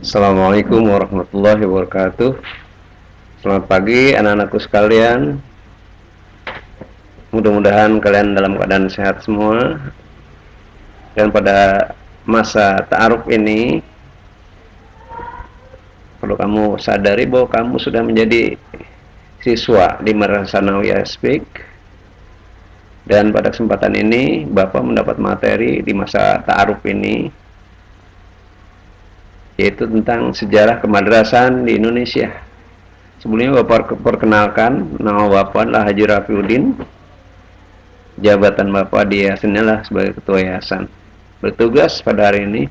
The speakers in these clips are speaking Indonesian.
Assalamualaikum warahmatullahi wabarakatuh. Selamat pagi anak-anakku sekalian. Mudah-mudahan kalian dalam keadaan sehat semua. Dan pada masa ta'aruf ini perlu kamu sadari bahwa kamu sudah menjadi siswa di Madrasah Sanawiyah Speak. Dan pada kesempatan ini Bapak mendapat materi di masa ta'aruf ini, yaitu tentang sejarah kemadrasahan di Indonesia. Sebelumnya Bapak perkenalkan, nama Bapak adalah Haji Rafiuddin. Jabatan Bapak di yayasan adalah sebagai Ketua Yayasan. Bertugas pada hari ini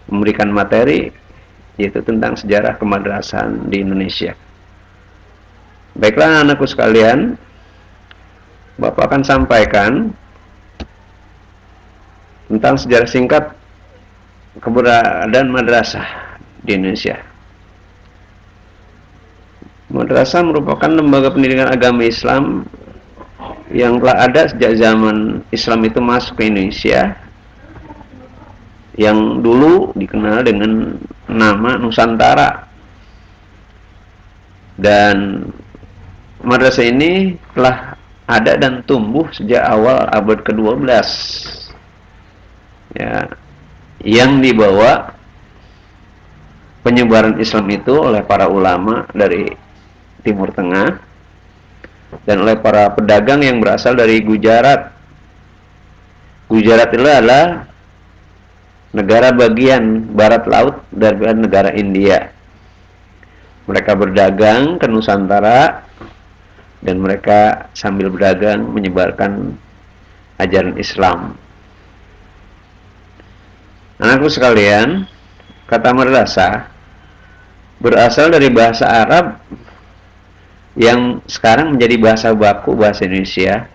memberikan materi yaitu tentang sejarah kemadrasahan di Indonesia. Baiklah anakku sekalian, Bapak akan sampaikan tentang sejarah singkat keberadaan madrasah di Indonesia. Madrasah merupakan lembaga pendidikan agama Islam yang telah ada sejak zaman Islam itu masuk ke Indonesia, yang dulu dikenal dengan nama Nusantara. Dan madrasah ini telah ada dan tumbuh sejak awal abad ke-12, ya, yang dibawa penyebaran Islam itu oleh para ulama dari Timur Tengah dan oleh para pedagang yang berasal dari Gujarat. Gujarat itu adalah negara bagian barat laut dari negara India. Mereka berdagang ke Nusantara dan mereka sambil berdagang menyebarkan ajaran Islam. Anakku sekalian, kata madrasah berasal dari bahasa Arab yang sekarang menjadi bahasa baku bahasa Indonesia,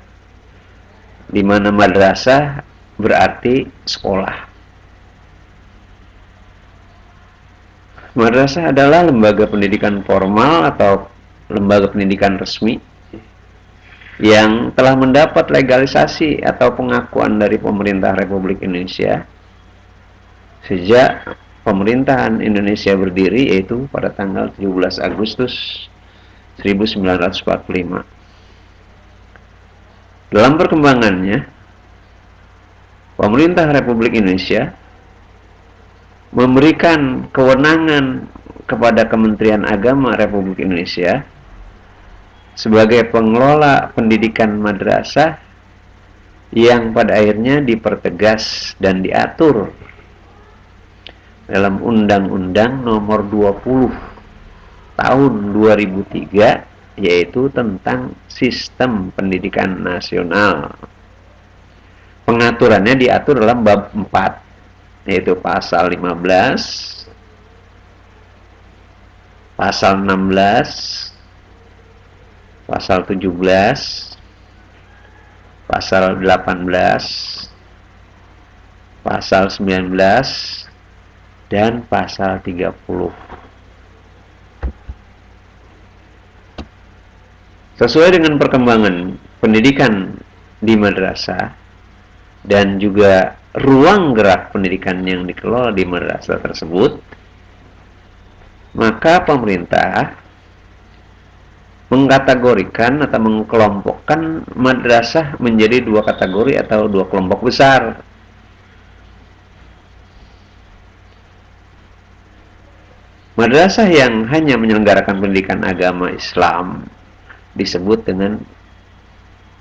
di mana madrasah berarti sekolah. Madrasah adalah lembaga pendidikan formal atau lembaga pendidikan resmi yang telah mendapat legalisasi atau pengakuan dari pemerintah Republik Indonesia sejak pemerintahan Indonesia berdiri, yaitu pada tanggal 17 Agustus 1945. Dalam perkembangannya, pemerintah Republik Indonesia memberikan kewenangan kepada Kementerian Agama Republik Indonesia sebagai pengelola pendidikan madrasah, yang pada akhirnya dipertegas dan diatur dalam Undang-Undang Nomor 20 Tahun 2003, yaitu tentang Sistem Pendidikan Nasional. Pengaturannya diatur dalam bab 4, yaitu pasal 15, pasal 16, pasal 17, pasal 18, pasal 19, dan pasal 30. Sesuai dengan perkembangan pendidikan di madrasah dan juga ruang gerak pendidikan yang dikelola di madrasah tersebut, maka pemerintah mengkategorikan atau mengkelompokkan madrasah menjadi dua kategori atau dua kelompok besar. Madrasah yang hanya menyelenggarakan pendidikan agama Islam disebut dengan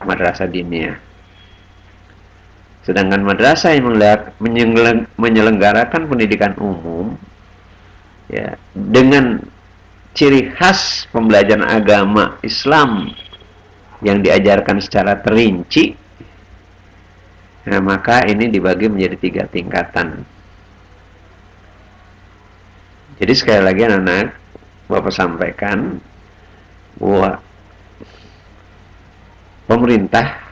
madrasah diniyah. Sedangkan madrasah yang menyelenggarakan pendidikan umum, ya, dengan ciri khas pembelajaran agama Islam yang diajarkan secara terinci, nah, maka ini dibagi menjadi 3 tingkatan. Jadi sekali lagi anak-anak, Bapak sampaikan bahwa pemerintah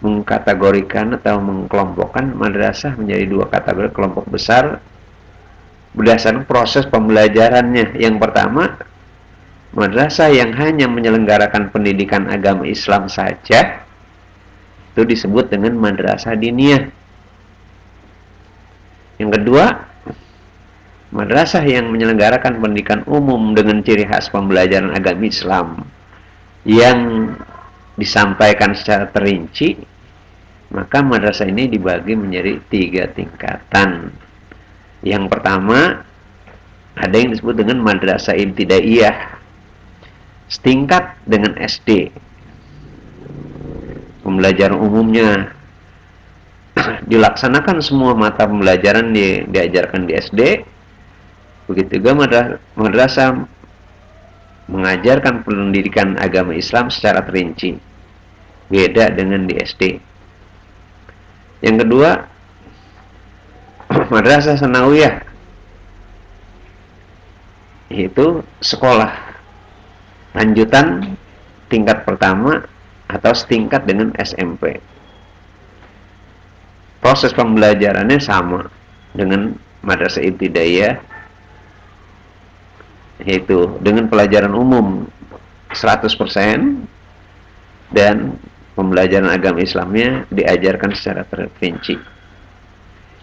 mengkategorikan atau mengkelompokkan madrasah menjadi 2 kategori kelompok besar berdasarkan proses pembelajarannya. Yang pertama, madrasah yang hanya menyelenggarakan pendidikan agama Islam saja, itu disebut dengan madrasah diniyah. Yang kedua, madrasah yang menyelenggarakan pendidikan umum dengan ciri khas pembelajaran agama Islam yang disampaikan secara terinci, maka madrasah ini dibagi menjadi 3 tingkatan. Yang pertama, ada yang disebut dengan madrasah ibtidaiyah, setingkat dengan SD. Pembelajaran umumnya dilaksanakan semua mata pembelajaran diajarkan di SD. Begitu juga madrasah mengajarkan pendidikan agama Islam secara terinci. Beda dengan di SD. Yang kedua, madrasah sanawiyah, yaitu sekolah lanjutan tingkat pertama atau setingkat dengan SMP. Proses pembelajarannya sama dengan madrasah ibtidaiyah, yaitu dengan pelajaran umum 100% dan pembelajaran agama Islamnya diajarkan secara terperinci.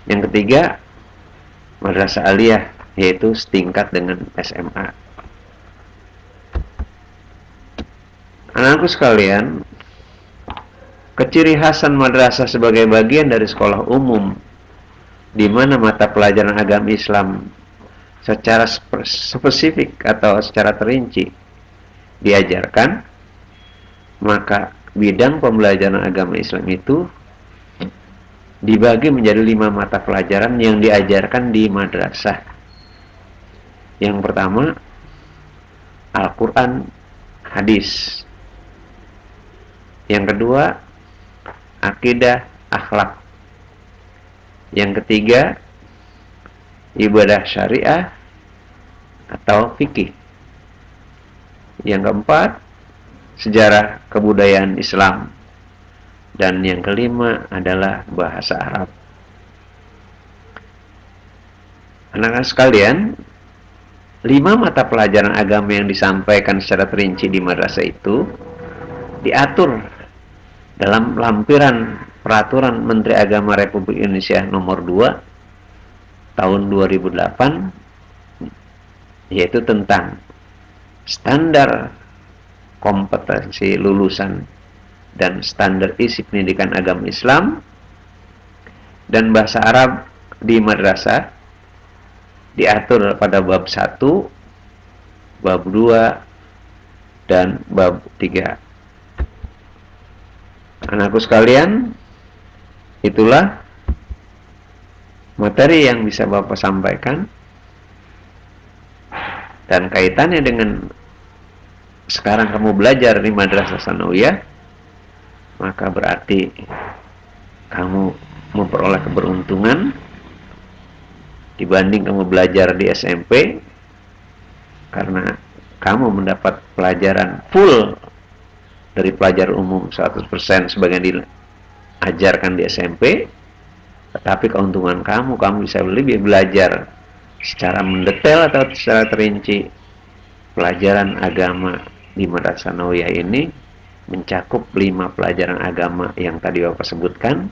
Yang ketiga, madrasah aliyah, yaitu setingkat dengan SMA. Anak-anakku sekalian, keciri khasan madrasah sebagai bagian dari sekolah umum, di mana mata pelajaran agama Islam secara spesifik atau secara terinci diajarkan, maka bidang pembelajaran agama Islam itu dibagi menjadi 5 mata pelajaran yang diajarkan di madrasah. Yang pertama, Al-Quran, hadis. Yang kedua, akidah, akhlak. Yang ketiga, ibadah syariah atau fikih. Yang keempat, sejarah kebudayaan Islam. Dan yang kelima adalah bahasa Arab. Anak-anak sekalian, 5 mata pelajaran agama yang disampaikan secara terinci di madrasah itu diatur dalam lampiran Peraturan Menteri Agama Republik Indonesia Nomor 2 Tahun 2008, yaitu tentang standar kompetensi lulusan dan standar isi pendidikan agama Islam dan bahasa Arab di madrasah diatur pada bab 1, bab 2, dan bab 3. Anakku sekalian, itulah materi yang bisa Bapak sampaikan, dan kaitannya dengan sekarang kamu belajar di madrasah sanawiyah, maka berarti kamu memperoleh keberuntungan dibanding kamu belajar di SMP, karena kamu mendapat pelajaran full dari pelajaran umum 100% sebagian diajarkan di SMP, tetapi keuntungan kamu bisa lebih belajar secara mendetail atau secara terinci. Pelajaran agama di madrasah sanawiyah ini mencakup 5 pelajaran agama yang tadi Bapak sebutkan,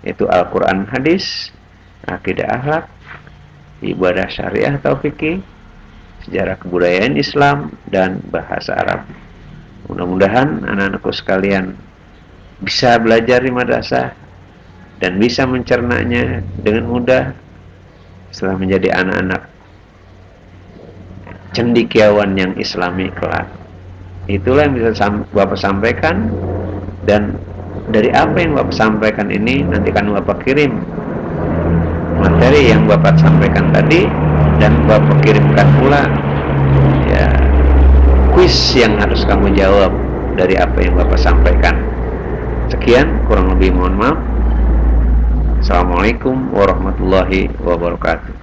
yaitu Al-Quran, hadis, akidah, akhlak, ibadah syariah atau fikih, sejarah kebudayaan Islam, dan bahasa Arab. Mudah-mudahan anak-anakku sekalian bisa belajar di madrasah dan bisa mencernanya dengan mudah setelah menjadi anak-anak cendekiawan yang islami kelak. Itulah yang bisa Bapak sampaikan, dan dari apa yang Bapak sampaikan ini nanti akan Bapak kirim materi yang Bapak sampaikan tadi, dan Bapak kirimkan pula ya kuis yang harus kamu jawab dari apa yang Bapak sampaikan. Sekian, kurang lebih mohon maaf. Assalamualaikum warahmatullahi wabarakatuh.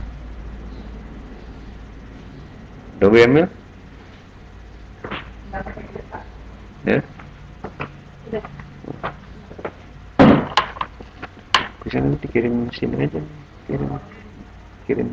Dobi Emil? Ya? Bisa nanti kirim sini aja. Kirim